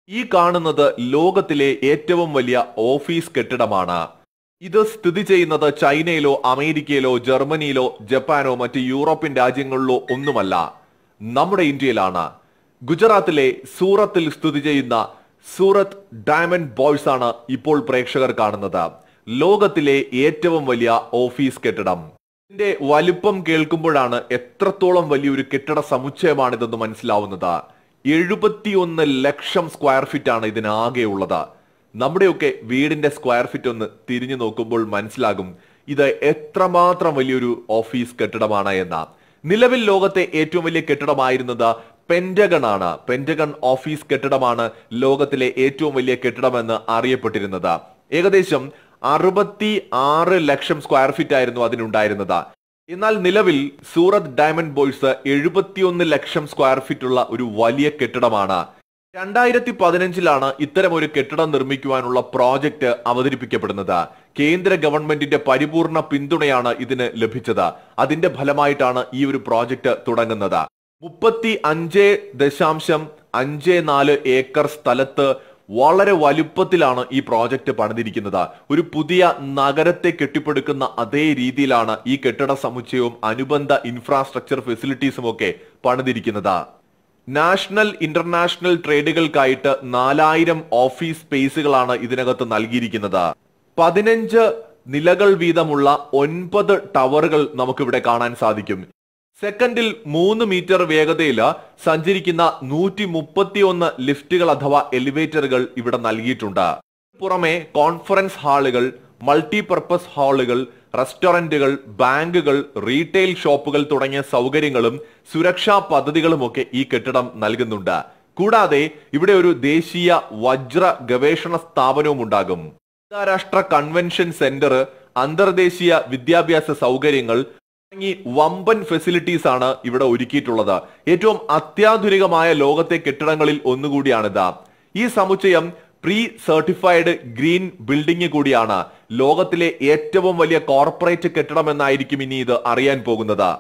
ഈ കാണുന്നത് ലോകത്തിലെ ഏറ്റവും വലിയ ഓഫീസ് കെട്ടിടമാണ്. ഇത് സ്ഥിതി ചെയ്യുന്നത് ചൈനയിലോ അമേരിക്കയിലോ ജർമ്മനിയിലോ ജപ്പാനോ മറ്റ് യൂറോപ്യൻ രാജ്യങ്ങളിലോ ഒന്നുമല്ല, നമ്മുടെ ഇന്ത്യയിലാണ്. ഗുജറാത്തിലെ സൂറത്തിൽ സ്ഥിതി ചെയ്യുന്ന സൂറത്ത് ഡയമണ്ട് ബോയ്സ് ആണ് ഇപ്പോൾ പ്രേക്ഷകർ കാണുന്നത്. ലോകത്തിലെ ഏറ്റവും വലിയ ഓഫീസ് കെട്ടിടം. ഇതിന്റെ വലുപ്പം കേൾക്കുമ്പോഴാണ് എത്രത്തോളം വലിയൊരു കെട്ടിട സമുച്ചയമാണിതെന്ന് മനസ്സിലാവുന്നത്. 71 ലക്ഷം സ്ക്വയർ ഫീറ്റ് ആണ് ഇതിനാകെയുള്ളത്. നമ്മുടെയൊക്കെ വീടിന്റെ സ്ക്വയർ ഫീറ്റ് ഒന്ന് തിരിഞ്ഞു നോക്കുമ്പോൾ മനസ്സിലാകും ഇത് എത്രമാത്രം വലിയൊരു ഓഫീസ് കെട്ടിടമാണ് എന്ന്. നിലവിൽ ലോകത്തെ ഏറ്റവും വലിയ കെട്ടിടമായിരുന്നത് പെന്റഗൺ ആണ്. പെന്റഗൺ ഓഫീസ് കെട്ടിടമാണ് ലോകത്തിലെ ഏറ്റവും വലിയ കെട്ടിടമെന്ന് അറിയപ്പെട്ടിരുന്നത്. ഏകദേശം 66 ലക്ഷം സ്ക്വയർ ഫീറ്റ് ആയിരുന്നു അതിനുണ്ടായിരുന്നത്. എന്നാൽ നിലവിൽ സൂറത്ത് ഡയമണ്ട് ബോയ്സ് 71 ലക്ഷം സ്ക്വയർ ഫീറ്റ് ഉള്ള ഒരു വലിയ കെട്ടിടമാണ്. 2015 ഇത്തരം ഒരു കെട്ടിടം നിർമ്മിക്കുവാനുള്ള പ്രോജക്റ്റ് അവതരിപ്പിക്കപ്പെടുന്നത്. കേന്ദ്ര ഗവൺമെന്റിന്റെ പരിപൂർണ പിന്തുണയാണ് ഇതിന് ലഭിച്ചത്. അതിന്റെ ഫലമായിട്ടാണ് ഈ ഒരു പ്രോജക്റ്റ് തുടങ്ങുന്നത്. 35.54 ഏക്കർ സ്ഥലത്ത് വളരെ വലുപ്പത്തിലാണ് ഈ പ്രോജക്റ്റ് പണിതിരിക്കുന്നത്. ഒരു പുതിയ നഗരത്തെ കെട്ടിപ്പടുക്കുന്ന അതേ രീതിയിലാണ് ഈ കെട്ടിട സമുച്ചയവും അനുബന്ധ ഇൻഫ്രാസ്ട്രക്ചർ ഫെസിലിറ്റീസും ഒക്കെ പണിതിരിക്കുന്നത്. നാഷണൽ ഇന്റർനാഷണൽ ട്രേഡുകൾക്കായിട്ട് 4000 ഓഫീസ് സ്പേസുകളാണ് ഇതിനകത്ത് നൽകിയിരിക്കുന്നത്. 15 നിലകൾ വീതമുള്ള 9 ടവറുകൾ നമുക്കിവിടെ കാണാൻ സാധിക്കും. സെക്കൻഡിൽ 3 മീറ്റർ വേഗതയിൽ സഞ്ചരിക്കുന്ന 131 ലിഫ്റ്റുകൾ അഥവാ എലിവേറ്ററുകൾ ഇവിടെ നൽകിയിട്ടുണ്ട്. പുറമെ കോൺഫറൻസ് ഹാളുകൾ, മൾട്ടിപർപ്പസ് ഹാളുകൾ, റെസ്റ്റോറന്റുകൾ, ബാങ്കുകൾ, റീറ്റെയിൽ ഷോപ്പുകൾ തുടങ്ങിയ സൗകര്യങ്ങളും സുരക്ഷാ പദ്ധതികളുമൊക്കെ ഈ കെട്ടിടം നൽകുന്നുണ്ട്. കൂടാതെ ഇവിടെ ഒരു ദേശീയ വജ്ര ഗവേഷണ സ്ഥാപനവും ഉണ്ടാകും. അന്താരാഷ്ട്ര കൺവെൻഷൻ സെന്റർ, അന്തർദേശീയ വിദ്യാഭ്യാസ സൗകര്യങ്ങൾ തുടങ്ങി വമ്പൻ ഫെസിലിറ്റീസ് ആണ് ഇവിടെ ഒരുക്കിയിട്ടുള്ളത്. ഏറ്റവും അത്യാധുനികമായ ലോകത്തെ കെട്ടിടങ്ങളിൽ ഒന്നുകൂടിയാണിത്. ഈ സമുച്ചയം പ്രീ സർട്ടിഫൈഡ് ഗ്രീൻ ബിൽഡിംഗ് കൂടിയാണ്. ലോകത്തിലെ ഏറ്റവും വലിയ കോർപ്പറേറ്റ് കെട്ടിടം എന്നായിരിക്കും ഇനി ഇത് അറിയാൻ പോകുന്നത്.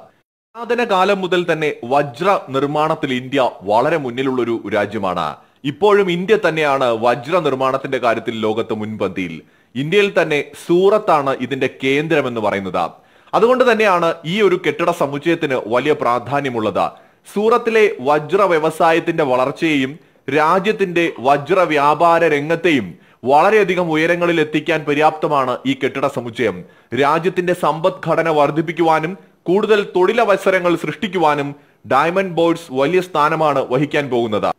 പുരാതന കാലം മുതൽ തന്നെ വജ്ര നിർമ്മാണത്തിൽ ഇന്ത്യ വളരെ മുന്നിലുള്ളൊരു രാജ്യമാണ്. ഇപ്പോഴും ഇന്ത്യ തന്നെയാണ് വജ്ര നിർമ്മാണത്തിന്റെ കാര്യത്തിൽ ലോകത്ത് മുൻപന്തിയിൽ. ഇന്ത്യയിൽ തന്നെ സൂറത്താണ് ഇതിന്റെ കേന്ദ്രം എന്ന് പറയുന്നത്. അതുകൊണ്ട് തന്നെയാണ് ഈ ഒരു കെട്ടിട സമുച്ചയത്തിന് വലിയ പ്രാധാന്യമുള്ളത്. സൂറത്തിലെ വജ്ര വ്യവസായത്തിന്റെ വളർച്ചയെയും രാജ്യത്തിന്റെ വജ്ര വ്യാപാര രംഗത്തെയും വളരെയധികം ഉയരങ്ങളിൽ എത്തിക്കാൻ പര്യാപ്തമാണ് ഈ കെട്ടിട സമുച്ചയം. രാജ്യത്തിന്റെ സമ്പദ്ഘടന വർദ്ധിപ്പിക്കുവാനും കൂടുതൽ തൊഴിലവസരങ്ങൾ സൃഷ്ടിക്കുവാനും ഡയമണ്ട് ബോയ്സ് വലിയ സ്ഥാനമാണ് വഹിക്കാൻ പോകുന്നത്.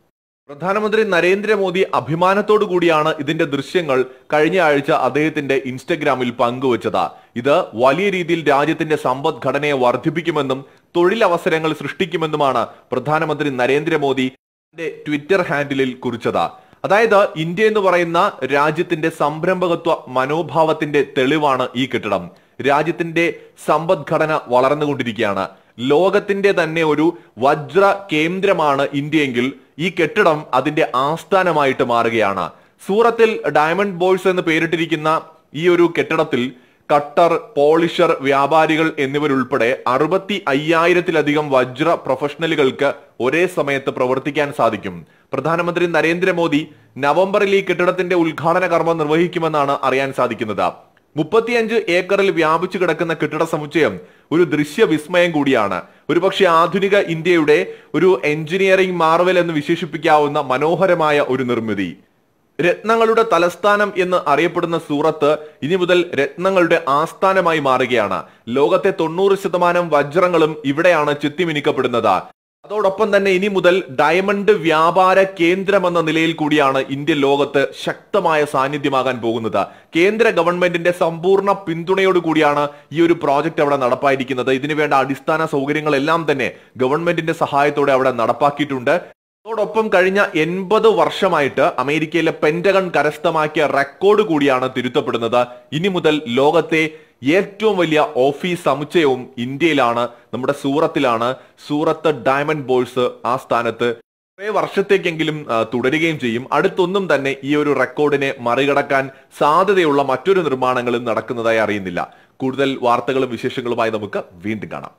പ്രധാനമന്ത്രി നരേന്ദ്രമോദി അഭിമാനത്തോടു കൂടിയാണ് ഇതിന്റെ ദൃശ്യങ്ങൾ കഴിഞ്ഞ ആഴ്ച അദ്ദേഹത്തിന്റെ ഇൻസ്റ്റഗ്രാമിൽ പങ്കുവച്ചത്. ഇത് വലിയ രീതിയിൽ രാജ്യത്തിന്റെ സമ്പദ്ഘടനയെ വർദ്ധിപ്പിക്കുമെന്നും തൊഴിലവസരങ്ങൾ സൃഷ്ടിക്കുമെന്നുമാണ് പ്രധാനമന്ത്രി നരേന്ദ്രമോദി ട്വിറ്റർ ഹാൻഡിലിൽ കുറിച്ചത്. അതായത് ഇന്ത്യ എന്ന് പറയുന്ന രാജ്യത്തിന്റെ സംരംഭകത്വ മനോഭാവത്തിന്റെ തെളിവാണ് ഈ കെട്ടിടം. രാജ്യത്തിന്റെ സമ്പദ്ഘടന വളർന്നുകൊണ്ടിരിക്കുകയാണ്. ലോകത്തിന്റെ തന്നെ ഒരു വജ്ര കേന്ദ്രമാണ് ഇന്ത്യയെങ്കിൽ ഈ കെട്ടിടം അതിന്റെ ആസ്ഥാനമായിട്ട് മാറുകയാണ്. സൂറത്തിൽ ഡയമണ്ട് ബോയ്സ് എന്ന് പേരിട്ടിരിക്കുന്ന ഈ ഒരു കെട്ടിടത്തിൽ കട്ടർ, പോളിഷർ, വ്യാപാരികൾ എന്നിവരുൾപ്പെടെ 65,000-ലധികം വജ്ര പ്രൊഫഷണലുകൾക്ക് ഒരേ സമയത്ത് പ്രവർത്തിക്കാൻ സാധിക്കും. പ്രധാനമന്ത്രി നരേന്ദ്രമോദി നവംബറിൽ ഈ കെട്ടിടത്തിന്റെ ഉദ്ഘാടന കർമ്മം നിർവഹിക്കുമെന്നാണ് അറിയാൻ സാധിക്കുന്നത്. 35 ഏക്കറിൽ വ്യാപിച്ചു കിടക്കുന്ന കെട്ടിട സമുച്ചയം ഒരു ദൃശ്യ വിസ്മയം കൂടിയാണ്. ഒരുപക്ഷെ ആധുനിക ഇന്ത്യയുടെ ഒരു എഞ്ചിനീയറിംഗ് മാർവൽ എന്ന് വിശേഷിപ്പിക്കാവുന്ന മനോഹരമായ ഒരു നിർമ്മിതി. രത്നങ്ങളുടെ തലസ്ഥാനം എന്ന് അറിയപ്പെടുന്ന സൂറത്ത് ഇനി മുതൽ രത്നങ്ങളുടെ ആസ്ഥാനമായി മാറുകയാണ്. ലോകത്തെ 90% വജ്രങ്ങളും ഇവിടെയാണ് ചെത്തിമിനിക്കപ്പെടുന്നത്. അതോടൊപ്പം തന്നെ ഇനി മുതൽ ഡയമണ്ട് വ്യാപാര കേന്ദ്രം എന്ന നിലയിൽ കൂടിയാണ് ഇന്ത്യ ലോകത്ത് ശക്തമായ സാന്നിധ്യമാകാൻ പോകുന്നത്. കേന്ദ്ര ഗവൺമെന്റിന്റെ സമ്പൂർണ്ണ പിന്തുണയോട് കൂടിയാണ് ഈ ഒരു പ്രോജക്റ്റ് അവിടെ നടപ്പായിരിക്കുന്നത്. ഇതിനു വേണ്ട അടിസ്ഥാന സൗകര്യങ്ങളെല്ലാം തന്നെ ഗവൺമെന്റിന്റെ സഹായത്തോടെ അവിടെ നടപ്പാക്കിയിട്ടുണ്ട്. അതോടൊപ്പം കഴിഞ്ഞ 80 വർഷമായിട്ട് അമേരിക്കയിലെ പെന്റഗൺ കരസ്ഥമാക്കിയ റെക്കോർഡ് കൂടിയാണ് തിരുത്തപ്പെടുന്നത്. ഇനി മുതൽ ലോകത്തെ ഏറ്റവും വലിയ ഓഫീസ് സമുച്ചയവും ഇന്ത്യയിലാണ്, നമ്മുടെ സൂറത്തിലാണ്. സൂറത്ത് ഡയമണ്ട് ബോയ്സ് ആ സ്ഥാനത്ത് കുറേ വർഷത്തേക്കെങ്കിലും തുടരുകയും ചെയ്യും. അടുത്തൊന്നും തന്നെ ഈ ഒരു റെക്കോർഡിനെ മറികടക്കാൻ സാധ്യതയുള്ള മറ്റൊരു നിർമ്മാണങ്ങളും നടക്കുന്നതായി അറിയുന്നില്ല. കൂടുതൽ വാർത്തകളും വിശേഷങ്ങളുമായി നമുക്ക് വീണ്ടും കാണാം.